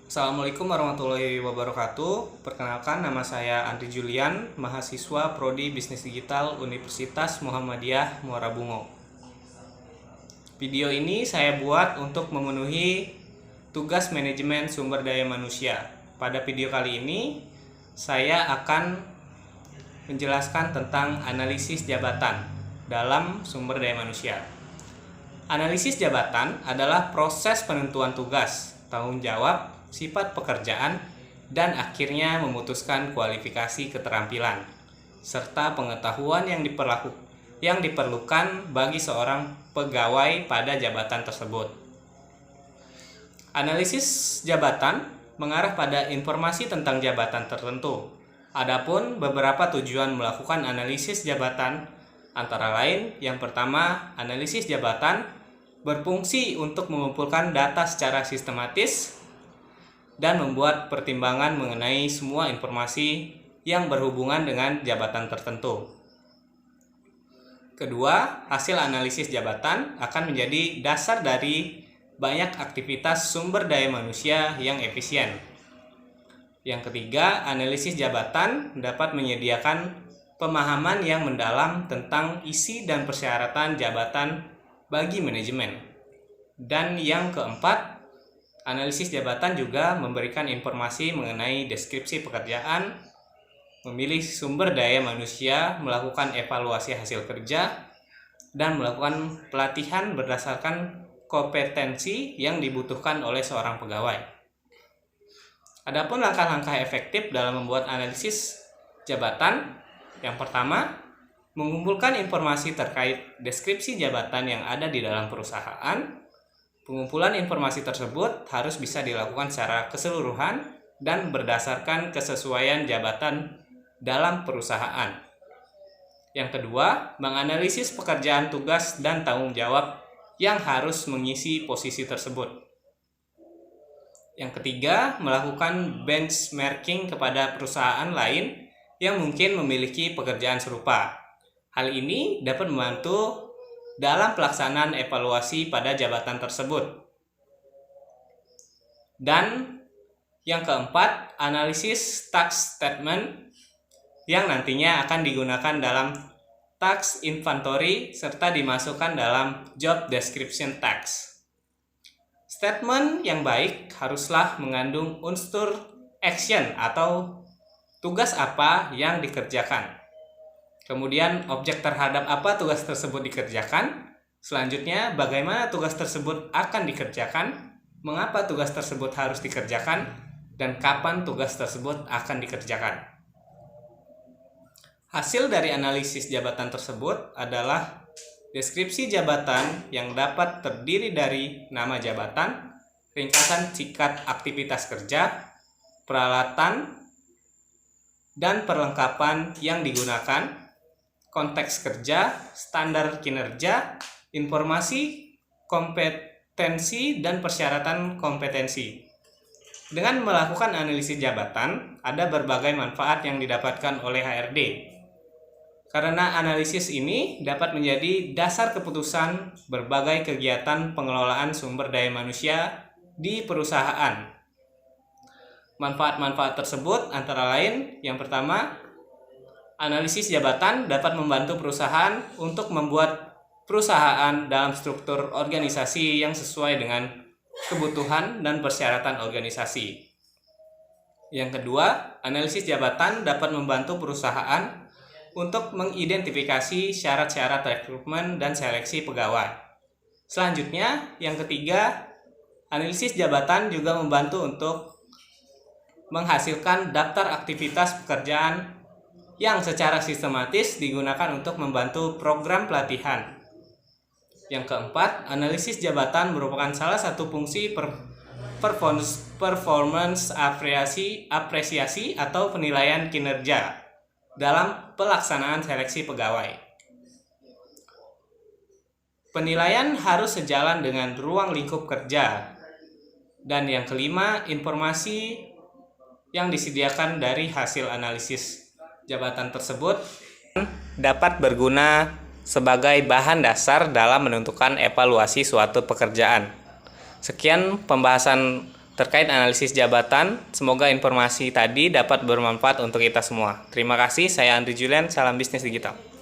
Assalamualaikum warahmatullahi wabarakatuh. Perkenalkan, nama saya Andri Julian, mahasiswa Prodi Bisnis Digital Universitas Muhammadiyah Muara Bungo. Video ini saya buat untuk memenuhi tugas manajemen sumber daya manusia. Pada video kali ini, saya akan menjelaskan tentang analisis jabatan dalam sumber daya manusia. Analisis jabatan adalah proses penentuan tugas, tanggung jawab, sifat pekerjaan, dan akhirnya memutuskan kualifikasi keterampilan serta pengetahuan yang diperlukan bagi seorang pegawai pada jabatan tersebut. Analisis jabatan mengarah pada informasi tentang jabatan tertentu. Adapun beberapa tujuan melakukan analisis jabatan antara lain, yang pertama, analisis jabatan berfungsi untuk mengumpulkan data secara sistematis dan membuat pertimbangan mengenai semua informasi yang berhubungan dengan jabatan tertentu. Kedua, hasil analisis jabatan akan menjadi dasar dari banyak aktivitas sumber daya manusia yang efisien. Yang ketiga, analisis jabatan dapat menyediakan pemahaman yang mendalam tentang isi dan persyaratan jabatan bagi manajemen. Dan yang keempat, analisis jabatan juga memberikan informasi mengenai deskripsi pekerjaan, memilih sumber daya manusia, melakukan evaluasi hasil kerja, dan melakukan pelatihan berdasarkan kompetensi yang dibutuhkan oleh seorang pegawai. Adapun langkah-langkah efektif dalam membuat analisis jabatan, yang pertama, mengumpulkan informasi terkait deskripsi jabatan yang ada di dalam perusahaan. Pengumpulan informasi tersebut harus bisa dilakukan secara keseluruhan dan berdasarkan kesesuaian jabatan dalam perusahaan. Yang kedua, menganalisis pekerjaan, tugas, dan tanggung jawab yang harus mengisi posisi tersebut. Yang ketiga, melakukan benchmarking kepada perusahaan lain yang mungkin memiliki pekerjaan serupa. Hal ini dapat membantu dalam pelaksanaan evaluasi pada jabatan tersebut. Dan yang keempat, analisis task statement yang nantinya akan digunakan dalam task inventory serta dimasukkan dalam job description task. Statement yang baik haruslah mengandung unsur action atau tugas apa yang dikerjakan. Kemudian objek terhadap apa tugas tersebut dikerjakan. Selanjutnya, bagaimana tugas tersebut akan dikerjakan, mengapa tugas tersebut harus dikerjakan, dan kapan tugas tersebut akan dikerjakan. Hasil dari analisis jabatan tersebut adalah deskripsi jabatan yang dapat terdiri dari nama jabatan, ringkasan singkat aktivitas kerja, peralatan, dan perlengkapan yang digunakan, konteks kerja, standar kinerja, informasi, kompetensi, dan persyaratan kompetensi. Dengan melakukan analisis jabatan, ada berbagai manfaat yang didapatkan oleh HRD. Karena analisis ini dapat menjadi dasar keputusan berbagai kegiatan pengelolaan sumber daya manusia di perusahaan. Manfaat-manfaat tersebut antara lain, yang pertama, analisis jabatan dapat membantu perusahaan untuk membuat perusahaan dalam struktur organisasi yang sesuai dengan kebutuhan dan persyaratan organisasi. Yang kedua, analisis jabatan dapat membantu perusahaan untuk mengidentifikasi syarat-syarat rekrutmen dan seleksi pegawai. Selanjutnya, yang ketiga, analisis jabatan juga membantu untuk menghasilkan daftar aktivitas pekerjaan yang secara sistematis digunakan untuk membantu program pelatihan. Yang keempat, analisis jabatan merupakan salah satu fungsi performance apresiasi atau penilaian kinerja dalam pelaksanaan seleksi pegawai. Penilaian harus sejalan dengan ruang lingkup kerja. Dan yang kelima, informasi yang disediakan dari hasil analisis jabatan tersebut dapat berguna sebagai bahan dasar dalam menentukan evaluasi suatu pekerjaan. Sekian pembahasan terkait analisis jabatan. Semoga informasi tadi dapat bermanfaat untuk kita semua. Terima kasih, saya Andri Julian, salam bisnis digital.